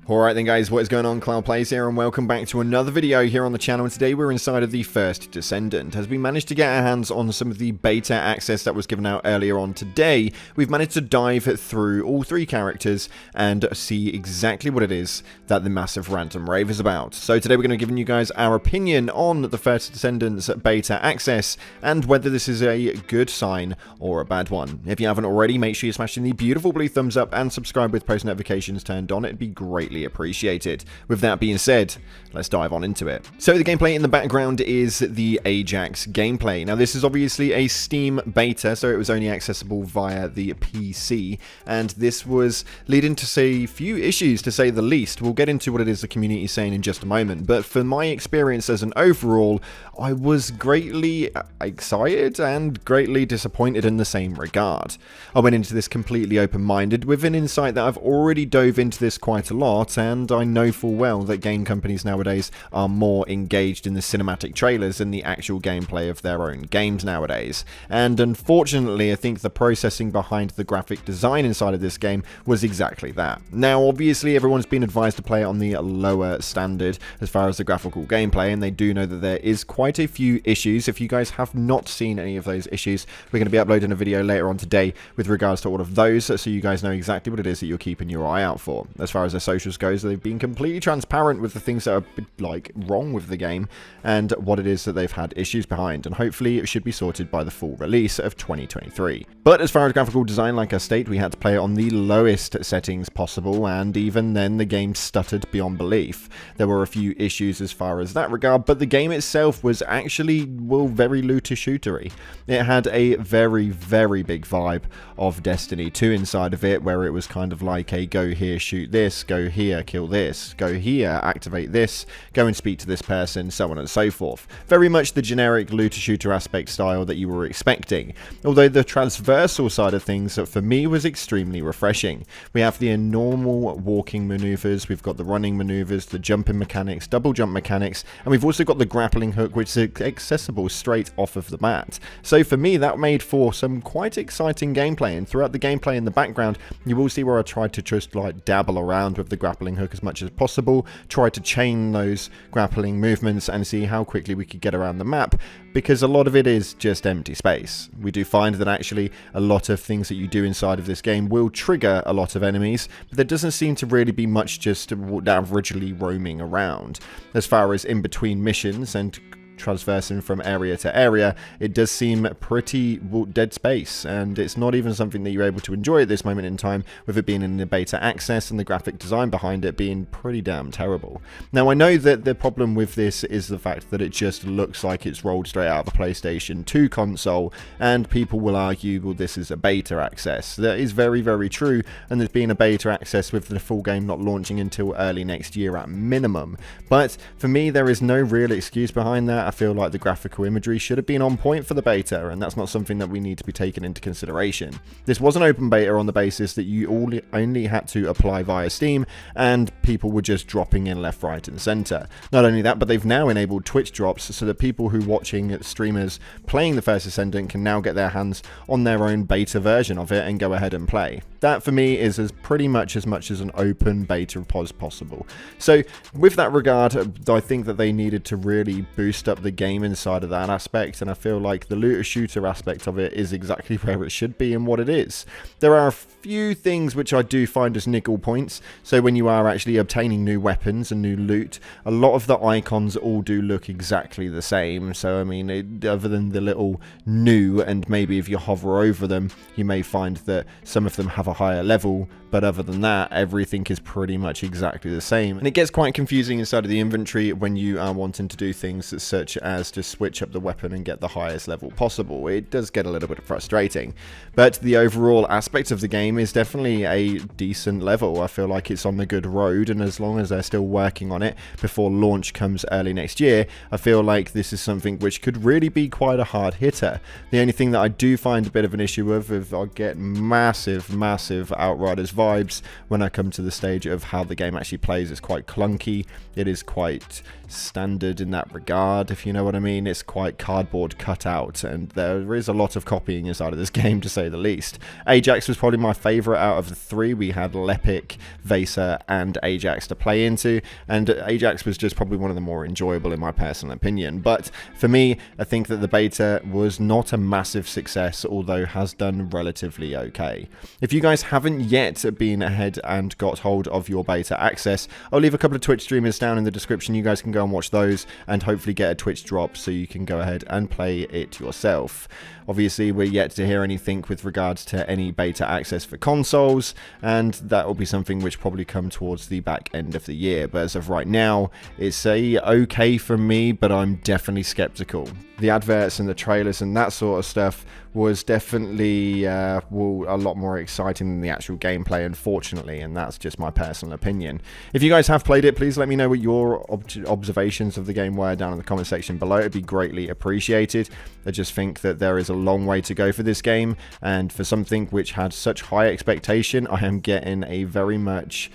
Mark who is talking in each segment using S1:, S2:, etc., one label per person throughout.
S1: Alright then guys, what is going on? Cloud Plays here and welcome back to another video here on the channel, and today we're inside of the first Descendant. As we managed to get our hands on some of the beta access that was given out earlier on today, we've managed to dive through all three characters and see exactly what it is that the massive random rave is about. So today we're going to be giving you guys our opinion on the first Descendant's beta access and whether this is a good sign or a bad one. If you haven't already, make sure you're smashing the beautiful blue thumbs up and subscribe with post notifications turned on. It'd be greatly appreciated. With that being said, let's dive on into it. So the gameplay in the background is the Ajax gameplay. Now this is obviously a Steam beta, so it was only accessible via the PC, and this was leading to a few issues, to say the least. We'll get into what it is the community is saying in just a moment, but for my experience as an overall, I was greatly excited and greatly disappointed in the same regard. I went into this completely open-minded with an insight that I've already dove into this quite a lot, and I know full well that game companies nowadays are more engaged in the cinematic trailers than the actual gameplay of their own games nowadays. And unfortunately, I think the processing behind the graphic design inside of this game was exactly that. Now, obviously, everyone's been advised to play it on the lower standard as far as the graphical gameplay, and they do know that there is quite a few issues. If you guys have not seen any of those issues, we're going to be uploading a video later on today with regards to all of those, so you guys know exactly what it is that you're keeping your eye out for. As far as their socials goes, they've been completely transparent with the things that are like wrong with the game and what it is that they've had issues behind, and hopefully it should be sorted by the full release of 2023. But as far as graphical design, like I state, we had to play it on the lowest settings possible, and even then the game stuttered beyond belief. There were a few issues as far as that regard, but the game itself was actually, well, very looter-shootery. It had a very, very big vibe of Destiny 2 inside of it, where it was kind of like a go here, shoot this, go here, kill this, go here, activate this, go and speak to this person, so on and so forth. Very much the generic looter-shooter aspect style that you were expecting, although the traversal side of things for me was extremely refreshing. We have the normal walking maneuvers, we've got the running maneuvers, the jumping mechanics, double jump mechanics, and we've also got the grappling hook, which is accessible straight off of the bat. So for me, that made for some quite exciting gameplay, and throughout the gameplay in the background, you will see where I tried to just like dabble around with the grappling hook as much as possible, try to chain those grappling movements and see how quickly we could get around the map, because a lot of it is just empty space. We do find that actually a lot of things that you do inside of this game will trigger a lot of enemies, but there doesn't seem to really be much just averagely roaming around. As far as in between missions and traversing from area to area, it does seem pretty dead space, and it's not even something that you're able to enjoy at this moment in time, with it being in the beta access and the graphic design behind it being pretty damn terrible. Now, I know that the problem with this is the fact that it just looks like it's rolled straight out of a PlayStation 2 console, and people will argue, well, this is a beta access. That is very, very true, and there's been a beta access with the full game not launching until early next year at minimum. But for me, there is no real excuse behind that. I feel like the graphical imagery should have been on point for the beta, and that's not something that we need to be taken into consideration. This was an open beta on the basis that you only had to apply via Steam, and people were just dropping in left, right, and center. Not only that, but they've now enabled Twitch drops so that people who are watching streamers playing the first Descendant can now get their hands on their own beta version of it and go ahead and play. That for me is pretty much as an open beta as possible. So with that regard, I think that they needed to really boost up the game inside of that aspect, and I feel like the looter shooter aspect of it is exactly where it should be and what it is. There are a few things which I do find as niggle points. So when you are actually obtaining new weapons and new loot, a lot of the icons all do look exactly the same. So I mean, other than the little new, and maybe if you hover over them you may find that some of them have a higher level, but other than that everything is pretty much exactly the same, and it gets quite confusing inside of the inventory when you are wanting to do things such as just switch up the weapon and get the highest level possible. It does get a little bit frustrating, but the overall aspect of the game is definitely a decent level. I feel like it's on the good road, and as long as they're still working on it before launch comes early next year, I feel like this is something which could really be quite a hard hitter. The only thing that I do find a bit of an issue with is I get massive massive Outriders vibes when I come to the stage of how the game actually plays. It's quite clunky. It is quite standard in that regard, if you know what I mean. It's quite cardboard cut out, and there is a lot of copying inside of this game, to say the least. Ajax was probably my favourite out of the three. We had Lepic, Vaser, and Ajax to play into, and Ajax was just probably one of the more enjoyable in my personal opinion. But for me, I think that the beta was not a massive success, although has done relatively okay. If you guys haven't yet been ahead and got hold of your beta access, I'll leave a couple of Twitch streamers down in the description. You guys can go and watch those and hopefully get a Twitch drop so you can go ahead and play it yourself. Obviously, we're yet to hear anything with regards to any beta access for consoles, and that will be something which probably come towards the back end of the year. But as of right now, it's a okay from me, but I'm definitely skeptical. The adverts and the trailers and that sort of stuff was definitely a lot more exciting than the actual gameplay, unfortunately, and that's just my personal opinion. If you guys have played it, please let me know what your observations of the game were down in the comment section below. It'd be greatly appreciated. I just think that there is a long way to go for this game, and for something which had such high expectation, I am getting a very much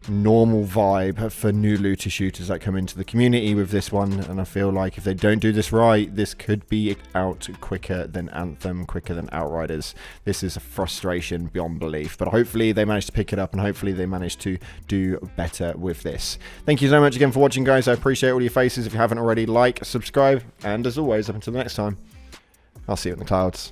S1: normal vibe for new looter shooters that come into the community with this one, and I feel like if they don't do this right, this could be out quicker than Anthem, quicker than Outriders. This is a frustration beyond belief, but hopefully they manage to pick it up, and hopefully they manage to do better with this. Thank you so much again for watching, guys. I appreciate all your faces. If you haven't already, like, subscribe, and as always, up until the next time, I'll see you in the clouds.